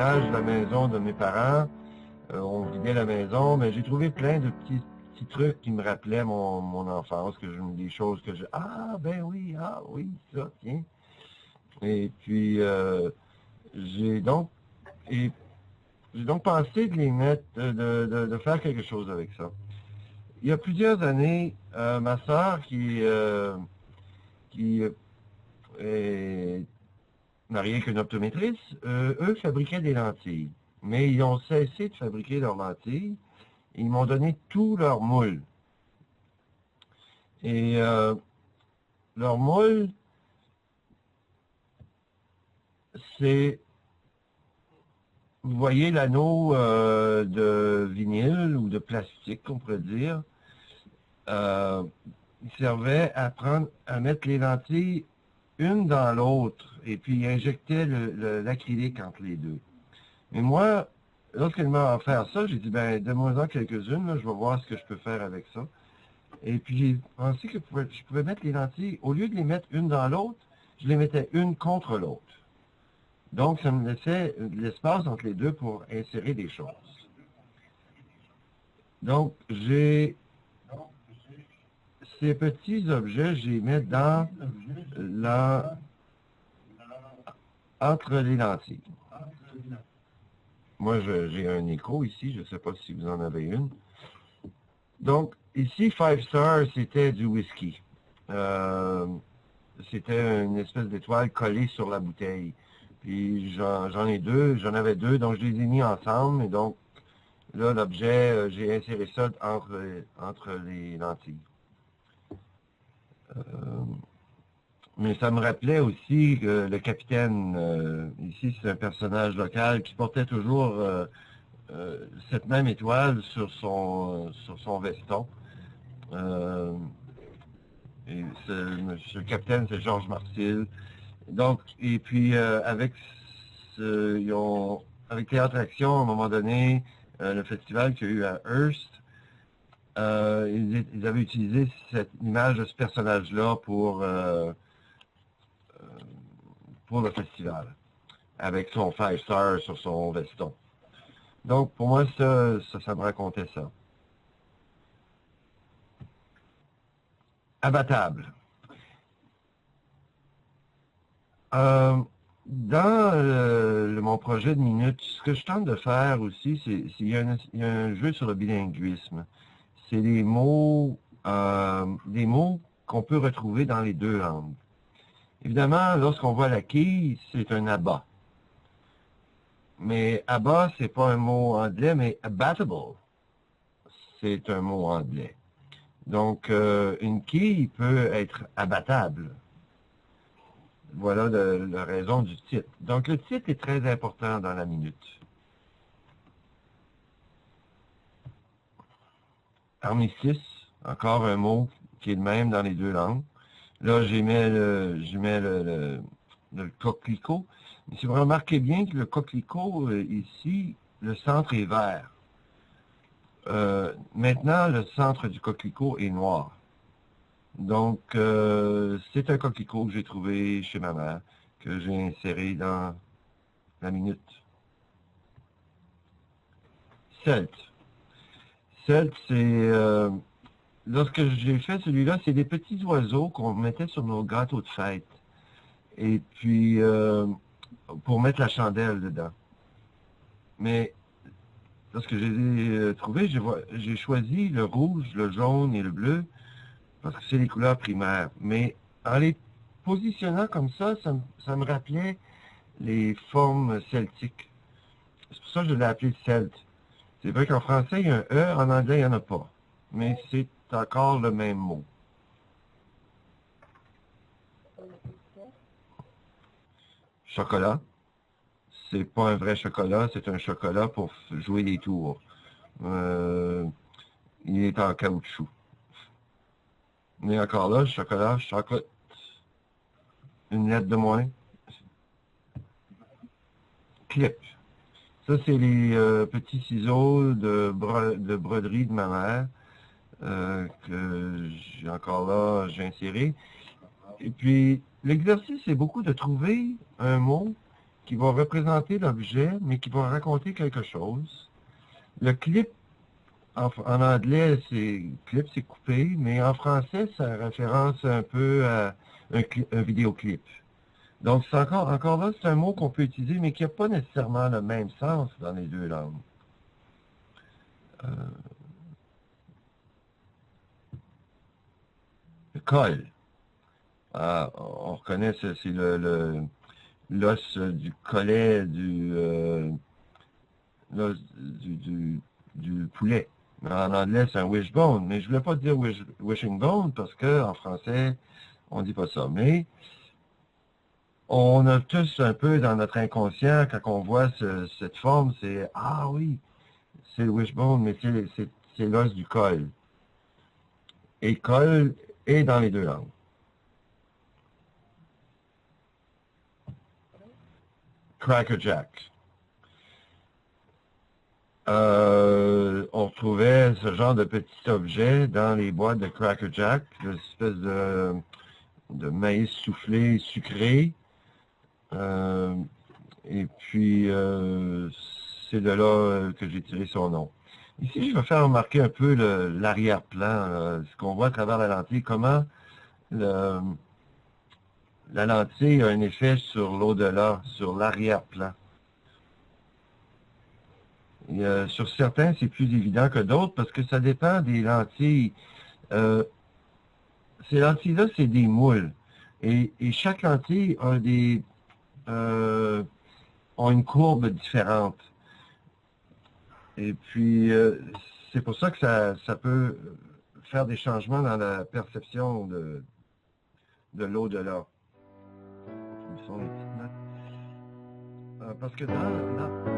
garage de la maison de mes parents. On vidait la maison, mais j'ai trouvé plein de petits trucs qui me rappelaient mon enfance, des choses que je... Ah, ben oui, ça, tiens. Et puis, j'ai donc, et j'ai donc pensé de les mettre, de faire quelque chose avec ça. Il y a plusieurs années, ma sœur qui est mariée avec une optométrice, eux fabriquaient des lentilles. Mais ils ont cessé de fabriquer leurs lentilles. Ils m'ont donné tous leurs moules. Et leurs moules, c'est, vous voyez l'anneau de vinyle ou de plastique, on pourrait dire. Il servait à mettre les lentilles une dans l'autre et puis il injectait l'acrylique entre les deux. Mais moi, lorsqu'elle m'a offert ça, j'ai dit, ben, donne-moi-en quelques-unes, là, je vais voir ce que je peux faire avec ça. Et puis j'ai pensé que je pouvais mettre les lentilles, au lieu de les mettre une dans l'autre, je les mettais une contre l'autre. Donc, ça me laissait de l'espace entre les deux pour insérer des choses. Donc, j'ai ces petits objets, je les mets entre les lentilles. Moi, j'ai un écho ici, je ne sais pas si vous en avez une. Donc, ici, Five Star, c'était du whisky. C'était une espèce d'étoile collée sur la bouteille. Puis j'en avais deux, donc je les ai mis ensemble. Et donc, là, l'objet, j'ai inséré ça entre les lentilles. Mais ça me rappelait aussi que le capitaine, ici c'est un personnage local qui portait toujours cette même étoile sur son veston. Et ce capitaine, c'est Georges Martil. Donc, et puis avec Théâtre Action, à un moment donné, le festival qu'il y a eu à Hearst, ils avaient utilisé cette image de ce personnage-là pour le festival, avec son Five Star sur son veston. Donc, pour moi, ça me racontait ça. Abattable. Dans mon projet de minute, ce que je tente de faire aussi, il y a un jeu sur le bilinguisme. C'est des mots qu'on peut retrouver dans les deux langues. Évidemment, lorsqu'on voit la quille, c'est un abat. Mais abat, c'est pas un mot anglais, mais abattable, c'est un mot anglais. Donc, une quille peut être abattable. Voilà la raison du titre. Donc, le titre est très important dans la minute. Armistice, encore un mot qui est le même dans les deux langues. Là, j'y mets le coquelicot. Si vous remarquez bien que le coquelicot, ici, le centre est vert. Maintenant, le centre du coquelicot est noir. Donc, c'est un coquelicot que j'ai trouvé chez ma mère, que j'ai inséré dans la minute. Celt. Celt, c'est... lorsque j'ai fait celui-là, c'est des petits oiseaux qu'on mettait sur nos gâteaux de fête. Et puis, pour mettre la chandelle dedans. Mais, lorsque je les ai trouvés, j'ai choisi le rouge, le jaune et le bleu, parce que c'est les couleurs primaires. Mais en les positionnant comme ça me rappelait les formes celtiques. C'est pour ça que je l'ai appelé Celt. C'est vrai qu'en français, il y a un E, en anglais, il n'y en a pas. Mais c'est encore le même mot. Chocolat. C'est pas un vrai chocolat, c'est un chocolat pour jouer des tours. Il est en caoutchouc. Mais encore là, chocolat, chocolat. Une lettre de moins. Clip. Ça, c'est les petits ciseaux de broderie de ma mère que j'ai encore là, inséré. Et puis, l'exercice, c'est beaucoup de trouver un mot qui va représenter l'objet, mais qui va raconter quelque chose. Le clip, en anglais, clip, c'est coupé, mais en français, ça référence un peu à un vidéoclip. Donc, c'est encore là, c'est un mot qu'on peut utiliser, mais qui n'a pas nécessairement le même sens dans les deux langues. Le col. Ah, on reconnaît, c'est l'os du collet l'os du poulet. En anglais, c'est un wishbone, mais je ne voulais pas dire wishing bone parce qu'en français, on ne dit pas ça. Mais on a tous un peu dans notre inconscient, quand on voit cette forme, c'est ah oui, c'est le wishbone, mais c'est l'os du col. Et col est dans les deux langues. Cracker Jack. On trouvait ce genre de petits objets dans les boîtes de Cracker Jack, une espèce de maïs soufflé, sucré. Et puis, c'est de là que j'ai tiré son nom. Ici, je vais faire remarquer un peu l'arrière-plan, ce qu'on voit à travers la lentille, comment la lentille a un effet sur l'au-delà, sur l'arrière-plan. Sur certains, c'est plus évident que d'autres parce que ça dépend des lentilles. Ces lentilles-là, c'est des moules. Et chaque lentille a ont une courbe différente. Et puis, c'est pour ça que ça peut faire des changements dans la perception de l'au-delà. Parce que dans